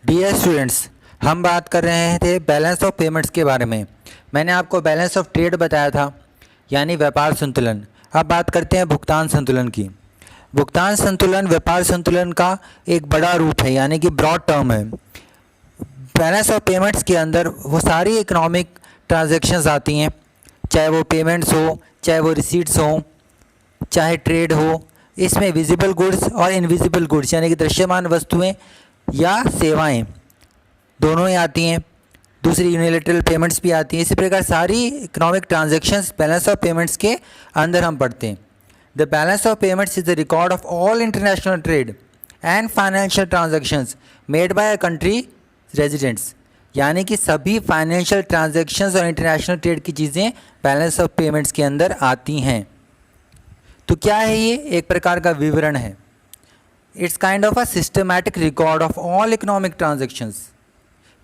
Dear students, हम बात कर रहे थे बैलेंस ऑफ पेमेंट्स के बारे में। मैंने आपको बैलेंस ऑफ ट्रेड बताया था, यानी व्यापार संतुलन। अब बात करते हैं भुगतान संतुलन की। भुगतान संतुलन व्यापार संतुलन का एक बड़ा रूप है, यानी कि ब्रॉड टर्म है। बैलेंस ऑफ पेमेंट्स के अंदर वो सारी इकोनॉमिक ट्रांजैक्शंस आती हैं, चाहे वो पेमेंट्स हो, चाहे वो रिसीट्स हो, चाहे ट्रेड हो। इसमें विजिबल गुड्स और इनविजिबल गुड्स यानी कि दृश्यमान वस्तुएं या सेवाएं दोनों ही आती हैं। दूसरी यूनिलैटरल पेमेंट्स भी आती हैं। इसी प्रकार सारी economic transactions balance of payments के अंदर हम पढ़ते हैं। The balance of payments is the record of all international trade and financial transactions made by a country residents, यानी कि सभी फाइनेंशियल ट्रांजैक्शंस और इंटरनेशनल ट्रेड की चीज़ें बैलेंस ऑफ पेमेंट्स के अंदर आती हैं। तो क्या है ये? एक प्रकार का विवरण है। It's kind of a systematic record of all economic transactions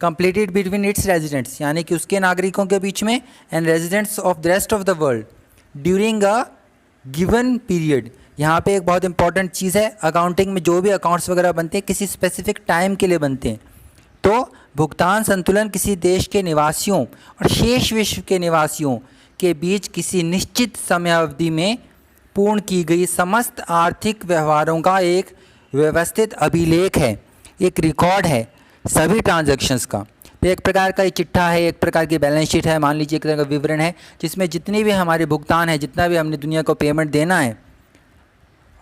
completed between its residents, यानी कि उसके नागरिकों के बीच में, and residents of the rest of the world during a given period. यहाँ पे एक बहुत इंपॉर्टेंट चीज़ है, अकाउंटिंग में जो भी अकाउंट्स वगैरह बनते हैं किसी स्पेसिफिक टाइम के लिए बनते हैं। तो भुगतान संतुलन किसी देश के निवासियों और शेष विश्व के निवासियों के बीच किसी निश्चित समयावधि में पूर्ण की गई समस्त आर्थिक व्यवहारों का एक व्यवस्थित अभिलेख है, एक रिकॉर्ड है सभी ट्रांजैक्शंस का। तो एक प्रकार का ये चिट्ठा है, एक प्रकार की बैलेंस शीट है, मान लीजिए एक तरह का विवरण है, जिसमें जितनी भी हमारे भुगतान है, जितना भी हमने दुनिया को पेमेंट देना है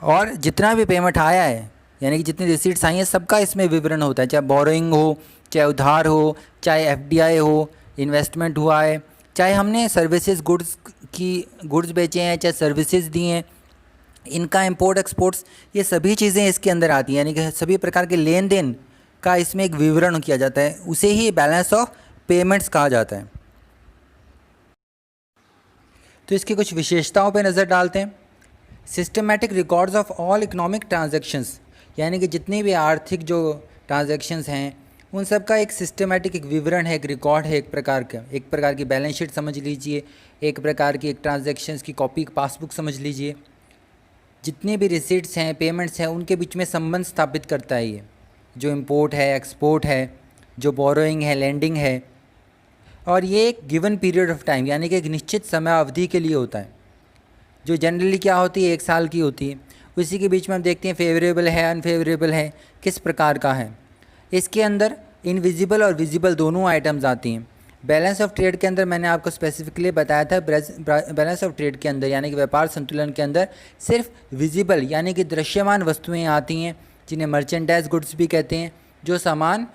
और जितना भी पेमेंट आया है, यानी कि जितनी रिसीट्स आई हैं, सबका इसमें विवरण होता है। चाहे बोरोइंग हो, चाहे उधार हो, चाहे एफडीआई हो, इन्वेस्टमेंट हुआ है, चाहे हमने सर्विसेज गुड्स बेचे हैं, चाहे सर्विसेज दी हैं, इनका इंपोर्ट एक्सपोर्ट्स, ये सभी चीज़ें इसके अंदर आती हैं। यानी कि सभी प्रकार के लेन देन का इसमें एक विवरण किया जाता है, उसे ही बैलेंस ऑफ पेमेंट्स कहा जाता है। तो इसकी कुछ विशेषताओं पर नज़र डालते हैं। Systematic records of all economic transactions, यानी कि जितनी भी आर्थिक जो ट्रांजैक्शंस हैं उन सब का एक सिस्टमैटिक एक विवरण है, एक रिकॉर्ड है, एक प्रकार की बैलेंस शीट समझ लीजिए, एक प्रकार की एक ट्रांजैक्शंस की कॉपी पासबुक समझ लीजिए। जितने भी रिसीट्स हैं, पेमेंट्स हैं, उनके बीच में संबंध स्थापित करता है ये। जो इंपोर्ट है, एक्सपोर्ट है, जो बोरोइंग है, लेंडिंग है, और ये एक गिवन पीरियड ऑफ टाइम, यानी कि एक निश्चित समय अवधि के लिए होता है, जो जनरली क्या होती है, 1 साल की होती है। उसी के बीच में हम देखते हैं फेवरेबल है, अनफेवरेबल है, किस प्रकार का है। इसके अंदर इनविजिबल और विजिबल दोनों आइटम्स आती हैं। बैलेंस ऑफ ट्रेड के अंदर मैंने आपको स्पेसिफिकली बताया था, बैलेंस ऑफ ट्रेड के अंदर यानी कि व्यापार संतुलन के अंदर सिर्फ विजिबल यानी कि दृश्यमान वस्तुएं आती हैं, जिन्हें मर्चेंडाइज गुड्स भी कहते हैं। जो सामान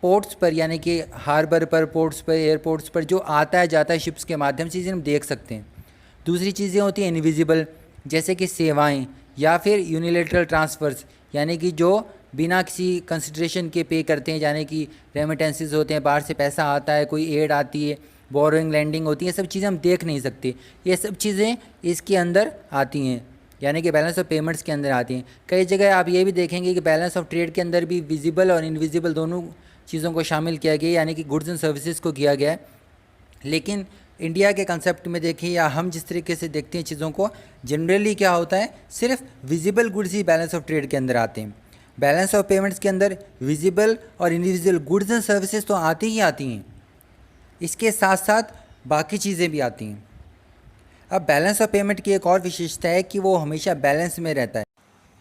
पोर्ट्स पर यानी कि हार्बर पर, पोर्ट्स पर, एयरपोर्ट्स पर जो आता है जाता है शिप्स के माध्यम से, जिन्हें हम देख सकते हैं। दूसरी चीज़ें होती हैं इनविजिबल, जैसे कि सेवाएं या फिर यूनिलैटरल ट्रांसफ़र्स, यानी कि जो बिना किसी कंसिडरेशन के पे करते हैं, यानी कि रेमिटेंसेस होते हैं, बाहर से पैसा आता है, कोई एड आती है, बोरोइंग लैंडिंग होती है, ये सब चीज़ें हम देख नहीं सकते। ये सब चीज़ें इसके अंदर आती हैं, यानी कि बैलेंस ऑफ पेमेंट्स के अंदर आती हैं। कई जगह आप ये भी देखेंगे कि बैलेंस ऑफ ट्रेड के अंदर भी विजिबल और इनविजिबल दोनों चीज़ों को शामिल किया गया, यानी कि गुड्स एंड सर्विसेज को किया गया है। लेकिन इंडिया के कंसेप्ट में देखें या हम जिस तरीके से देखते हैं चीज़ों को, जनरली क्या होता है, सिर्फ visible goods he balance of trade के अंदर आते हैं। बैलेंस ऑफ पेमेंट्स के अंदर विजिबल और इनविजिबल गुड्स एंड सर्विसेज तो आती ही आती हैं, इसके साथ साथ बाकी चीज़ें भी आती हैं। अब बैलेंस ऑफ पेमेंट की एक और विशेषता है कि वो हमेशा बैलेंस में रहता है,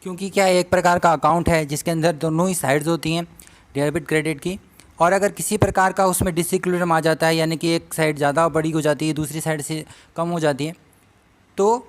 क्योंकि क्या एक प्रकार का अकाउंट है जिसके अंदर दोनों ही साइड्स होती हैं, डेबिट क्रेडिट की। और अगर किसी प्रकार का उसमें डिसइक्विलिब्रियम आ जाता है, यानी कि एक साइड ज़्यादा बड़ी हो जाती है, दूसरी साइड से कम हो जाती है, तो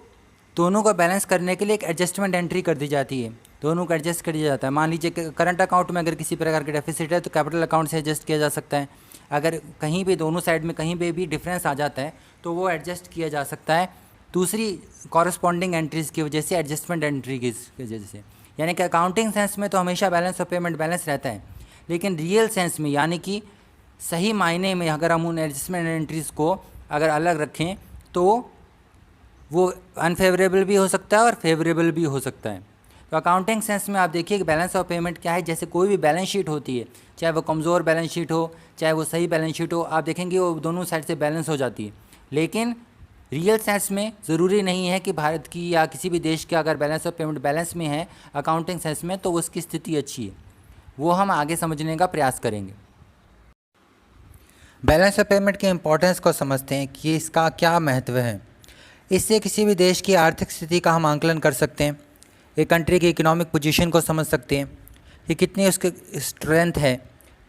दोनों को बैलेंस करने के लिए एक एडजस्टमेंट एंट्री कर दी जाती है, दोनों को एडजस्ट कर दिया जाता है। मान लीजिए करंट अकाउंट में अगर किसी प्रकार का डेफिसिट है तो कैपिटल अकाउंट से एडजस्ट किया जा सकता है। अगर कहीं भी दोनों साइड में कहीं पे भी डिफरेंस आ जाता है तो वो एडजस्ट किया जा सकता है दूसरी कॉरस्पॉन्डिंग एंट्रीज़ की वजह से, एडजस्टमेंट एंट्री की वजह से। यानी कि अकाउंटिंग सेंस में तो हमेशा बैलेंस ऑफ पेमेंट बैलेंस रहता है, लेकिन रियल सेंस में यानी कि सही मायने में अगर हम उन एडजस्टमेंट एंट्रीज़ को अगर अलग रखें तो वो अनफेवरेबल भी हो सकता है और फेवरेबल भी हो सकता है। तो अकाउंटिंग सेंस में आप देखिए कि बैलेंस ऑफ पेमेंट क्या है। जैसे कोई भी बैलेंस शीट होती है, चाहे वो कमज़ोर बैलेंस शीट हो, चाहे वो सही बैलेंस शीट हो, आप देखेंगे वो दोनों साइड से बैलेंस हो जाती है। लेकिन रियल सेंस में ज़रूरी नहीं है कि भारत की या किसी भी देश का अगर बैलेंस ऑफ पेमेंट बैलेंस में है अकाउंटिंग सेंस में तो उसकी स्थिति अच्छी है। वो हम आगे समझने का प्रयास करेंगे। बैलेंस ऑफ पेमेंट के इम्पोर्टेंस को समझते हैं कि इसका क्या महत्व है। इससे किसी भी देश की आर्थिक स्थिति का हम आंकलन कर सकते हैं, एक कंट्री की इकोनॉमिक पोजीशन को समझ सकते हैं कि कितनी उसकी स्ट्रेंथ है,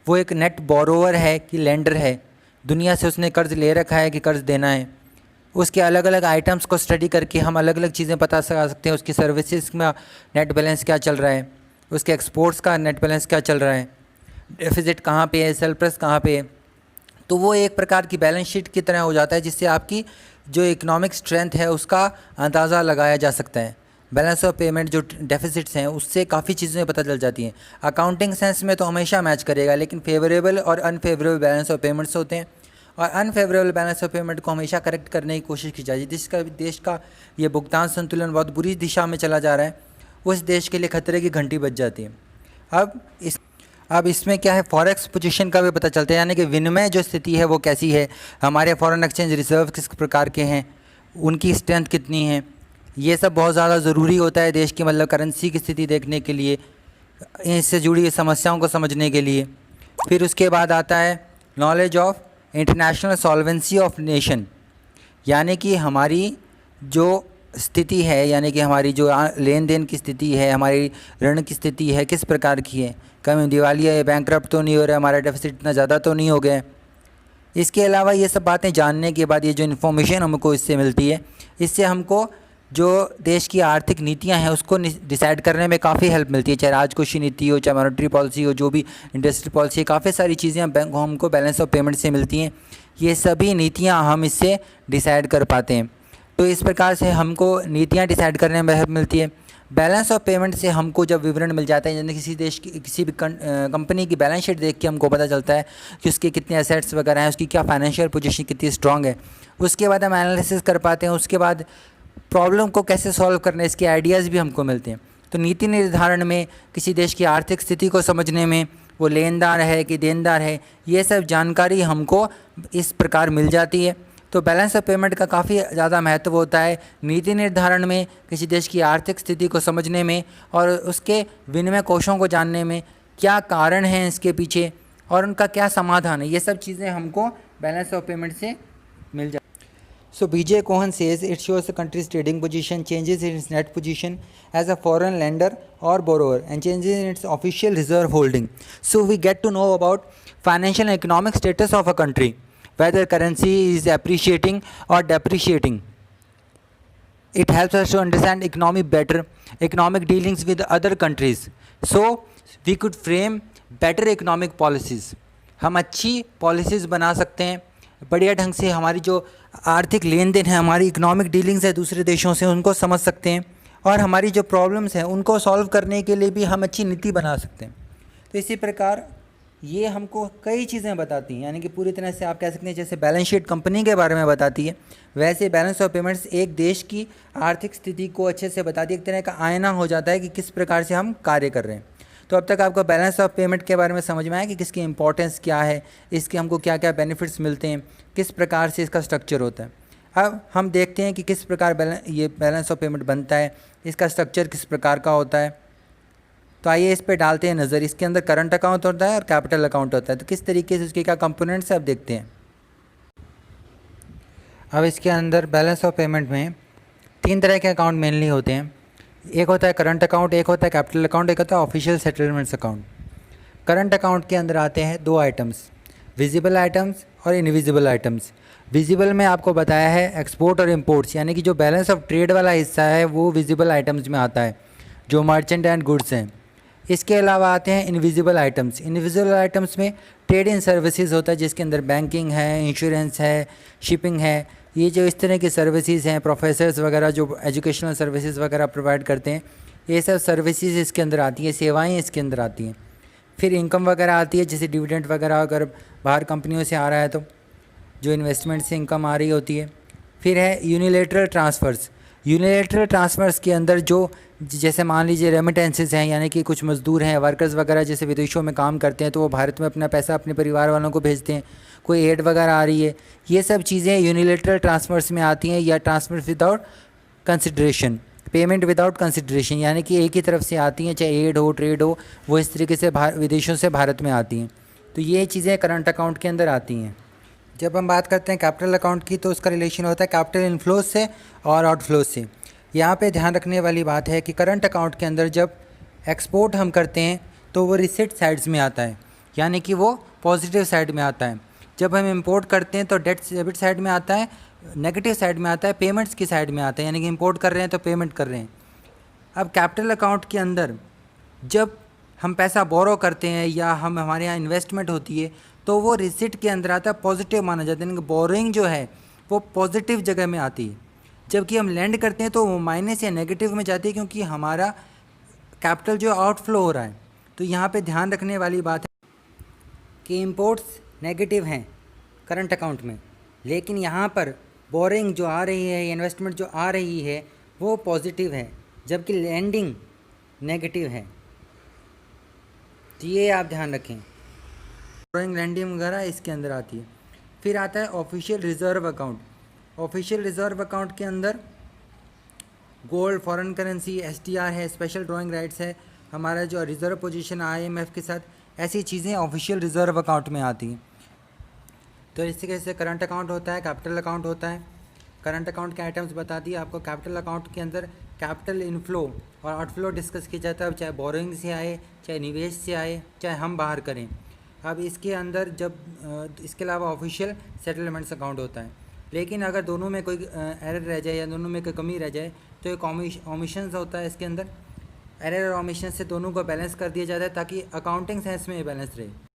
वो एक नेट बोरोवर है कि लेंडर है, दुनिया से उसने कर्ज़ ले रखा है कि कर्ज़ देना है। उसके अलग अलग आइटम्स को स्टडी करके हम अलग अलग चीज़ें पता लगा सकते हैं। उसकी सर्विसेज में नेट बैलेंस क्या चल रहा है, उसके एक्सपोर्ट्स का नेट बैलेंस क्या चल रहा है, डेफिसिट कहाँ पे है, सरप्लस कहाँ पे है। तो वो एक प्रकार की बैलेंस शीट की तरह हो जाता है, जिससे आपकी जो इकोनॉमिक स्ट्रेंथ है उसका अंदाज़ा लगाया जा सकता है। बैलेंस ऑफ पेमेंट जो डेफिसिट्स हैं उससे काफ़ी चीज़ें पता चल जाती हैं। अकाउंटिंग सेंस में तो हमेशा मैच करेगा, लेकिन फेवरेबल और अनफेवरेबल बैलेंस ऑफ पेमेंट्स होते हैं, और अनफेवरेबल बैलेंस ऑफ पेमेंट को हमेशा करेक्ट करने की कोशिश की जाती है। देश का ये भुगतान संतुलन बहुत बुरी दिशा में चला जा रहा है, उस देश के लिए खतरे की घंटी बज जाती है। अब इसमें क्या है, फॉरेक्स पोजीशन का भी पता चलता है, यानी कि विनिमय जो स्थिति है वो कैसी है, हमारे फॉरेन एक्सचेंज रिजर्व किस प्रकार के हैं, उनकी स्ट्रेंथ कितनी है। ये सब बहुत ज़्यादा ज़रूरी होता है देश की मतलब करेंसी की स्थिति देखने के लिए, इससे जुड़ी समस्याओं को समझने के लिए। फिर उसके बाद आता है knowledge of international solvency of nation, यानी कि हमारी जो स्थिति है, यानी कि हमारी जो लेन देन की स्थिति है, हमारी ऋण की स्थिति है किस प्रकार की है, कभी दिवालिया है, बैंकरप्ट तो नहीं हो रहा है, हमारा डेफिसिट इतना ज़्यादा तो नहीं हो गया है। इसके अलावा ये सब बातें जानने के बाद ये जो इन्फॉर्मेशन हमको इससे मिलती है, इससे हमको जो देश की आर्थिक नीतियां हैं उसको डिसाइड करने में काफ़ी हेल्प मिलती है, चाहे राजकोषीय नीति हो, चाहे मॉनेटरी पॉलिसी हो, जो भी इंडस्ट्री पॉलिसी है, काफ़ी सारी चीज़ें हमको बैलेंस ऑफ पेमेंट से मिलती हैं। ये सभी नीतियाँ हम इससे डिसाइड कर पाते हैं। तो इस प्रकार से हमको नीतियाँ डिसाइड करने में हेल्प मिलती है। बैलेंस ऑफ पेमेंट से हमको जब विवरण मिल जाता है, यानी किसी देश की किसी भी कंपनी की बैलेंस शीट देख के हमको पता चलता है कि उसके कितने एसेट्स वगैरह हैं, उसकी क्या फाइनेंशियल पोजीशन कितनी स्ट्रांग है, उसके बाद हम एनालिसिस कर पाते हैं। उसके बाद प्रॉब्लम को कैसे सॉल्व करना है, इसके आइडियाज़ भी हमको मिलते हैं। तो नीति निर्धारण में किसी देश की आर्थिक स्थिति को समझने में, वो लेनदार है कि देनदार है, ये सब जानकारी हमको इस प्रकार मिल जाती है। तो बैलेंस ऑफ पेमेंट का काफ़ी ज़्यादा महत्व होता है नीति निर्धारण में, किसी देश की आर्थिक स्थिति को समझने में, और उसके विनिमय कोषों को जानने में, क्या कारण हैं इसके पीछे और उनका क्या समाधान है। ये सब चीज़ें हमको बैलेंस ऑफ पेमेंट से मिल जाती। So BJ Cohen says it shows the country's trading position, changes in its net position as a foreign lender or borrower, and changes in its official reserve holding. So we get to know about financial and economic status of a country, whether currency is appreciating or depreciating. It helps us to understand economy better, economic dealings with other countries. So we could frame better economic policies. हम अच्छी policies बना सकते हैं, बढ़िया ढंग से हमारी जो आर्थिक लेन देन है, हमारी इकोनॉमिक डीलिंग्स है दूसरे देशों से, उनको समझ सकते हैं, और हमारी जो प्रॉब्लम्स हैं उनको सॉल्व करने के लिए भी हम अच्छी नीति बना सकते हैं। तो इसी प्रकार ये हमको कई चीज़ें बताती हैं, यानी कि पूरी तरह से आप कह सकते हैं जैसे बैलेंस शीट कंपनी के बारे में बताती है, वैसे बैलेंस ऑफ पेमेंट्स एक देश की आर्थिक स्थिति को अच्छे से बताती है। एक तरह का आईना हो जाता है कि किस प्रकार से हम कार्य कर रहे हैं। तो अब तक आपको बैलेंस ऑफ पेमेंट के बारे में समझ में आया कि किसकी इंपॉर्टेंस क्या है, इसके हमको क्या क्या बेनिफिट्स मिलते हैं, किस प्रकार से इसका स्ट्रक्चर होता है। अब हम देखते हैं कि किस प्रकार ये बैलेंस ऑफ पेमेंट बनता है, इसका स्ट्रक्चर किस प्रकार का होता है। तो आइए इस पे डालते हैं नज़र। इसके अंदर करंट अकाउंट होता है और कैपिटल अकाउंट होता है। तो किस तरीके से उसके क्या कंपोनेंट्स है अब देखते हैं। अब इसके अंदर बैलेंस ऑफ पेमेंट में 3 तरह के अकाउंट मेनली होते हैं। एक होता है करंट अकाउंट, एक होता है कैपिटल अकाउंट, एक होता है official settlements account. Current account के अंदर आते हैं 2 आइटम्स, विजिबल आइटम्स और इनविजिबल आइटम्स। विजिबल में आपको बताया है एक्सपोर्ट और इंपोर्ट्स, यानी कि जो बैलेंस ऑफ ट्रेड वाला हिस्सा है वो विजिबल आइटम्स में आता है, जो मर्चेंट एंड गुड्स हैं। इसके अलावा आते हैं इनविजिबल आइटम्स। इनविजिबल आइटम्स में ट्रेड इन सर्विसेज होता है, जिसके अंदर बैंकिंग है, इंश्योरेंस है, शिपिंग है। ये जो इस तरह की सर्विसेज हैं, प्रोफेसर्स वगैरह जो एजुकेशनल सर्विसेज वगैरह प्रोवाइड करते हैं, ये सब सर्विसेज इसके अंदर आती हैं, सेवाएं इसके अंदर आती हैं। फिर इनकम वगैरह आती है, जैसे डिविडेंड वगैरह अगर बाहर कंपनियों से आ रहा है तो जो इन्वेस्टमेंट से इनकम आ रही होती है। फिर है यूनिलेटरल ट्रांसफ़र्स। यूनिलेटरल ट्रांसफ़र्स के अंदर जो जैसे मान लीजिए रेमिटेंसेस हैं, यानी कि कुछ मज़दूर हैं, वर्कर्स वगैरह जैसे विदेशों में काम करते हैं, तो वो भारत में अपना पैसा अपने परिवार वालों को भेजते हैं, कोई एड वगैरह आ रही है, ये सब चीज़ें यूनिलेटरल ट्रांसफ़र्स में आती हैं, या transfer without consideration. Payment without consideration, यानी कि एक ही तरफ से आती हैं, चाहे एड हो ट्रेड हो, वो इस तरीके से विदेशों से भारत में आती हैं। तो ये चीज़ें करंट अकाउंट के अंदर आती हैं। जब हम बात करते हैं कैपिटल अकाउंट की, तो उसका रिलेशन होता है कैपिटल इनफ्लोज से और आउटफ्लोज से। यहाँ पे ध्यान रखने वाली बात है कि करंट अकाउंट के अंदर जब एक्सपोर्ट हम करते हैं तो वो रिसिट साइड्स में आता है, यानी कि वो पॉजिटिव साइड में आता है। जब हम इंपोर्ट करते हैं तो डेबिट साइड में आता है, नेगेटिव साइड में आता है, पेमेंट्स की साइड में आता है, यानी कि इंपोर्ट कर रहे हैं तो पेमेंट कर रहे हैं। अब कैपिटल अकाउंट के अंदर जब हम पैसा बोरो करते हैं या हमारे यहाँ इन्वेस्टमेंट होती है तो वो रिसिट के अंदर आता है, पॉजिटिव माना जाता है, यानी कि बोरोइंग जो है वो पॉजिटिव जगह में आती है। जबकि हम लैंड करते हैं तो वो माइनस या नेगेटिव में जाती है, क्योंकि हमारा कैपिटल जो आउटफ्लो हो रहा है। तो यहाँ पे ध्यान रखने वाली बात है कि इंपोर्ट्स नेगेटिव हैं करंट अकाउंट में, लेकिन यहाँ पर बोरिंग जो आ रही है, इन्वेस्टमेंट जो आ रही है वो पॉजिटिव है, जबकि लैंडिंग नेगेटिव है। तो ये आप ध्यान रखें, बोरिंग लैंडिंग वगैरह इसके अंदर आती है। फिर आता है official reserve account. Official reserve account के अंदर गोल्ड, फॉरेन करेंसी, SDR है, स्पेशल ड्राइंग राइट्स है, हमारा जो रिज़र्व पोजीशन IMF के साथ, ऐसी चीज़ें ऑफिशियल रिज़र्व अकाउंट में आती हैं। तो इस तरीके से करंट अकाउंट होता है, कैपिटल अकाउंट होता है। करंट अकाउंट के आइटम्स बता दिए आपको। कैपिटल अकाउंट के अंदर कैपिटल इनफ्लो और आउटफ्लो डिस्कस किया जाता है, चाहे बोरोइंग से आए, चाहे निवेश से आए, चाहे हम बाहर करें। अब इसके अंदर जब इसके अलावा ऑफिशियल सेटलमेंट्स अकाउंट होता है, लेकिन अगर दोनों में कोई एरर रह जाए या दोनों में कोई कमी रह जाए तो एक ओमिशंस होता है इसके अंदर। एरर और ओमिशन से दोनों को बैलेंस कर दिया जाता है ताकि अकाउंटिंग सेंस में बैलेंस रहे।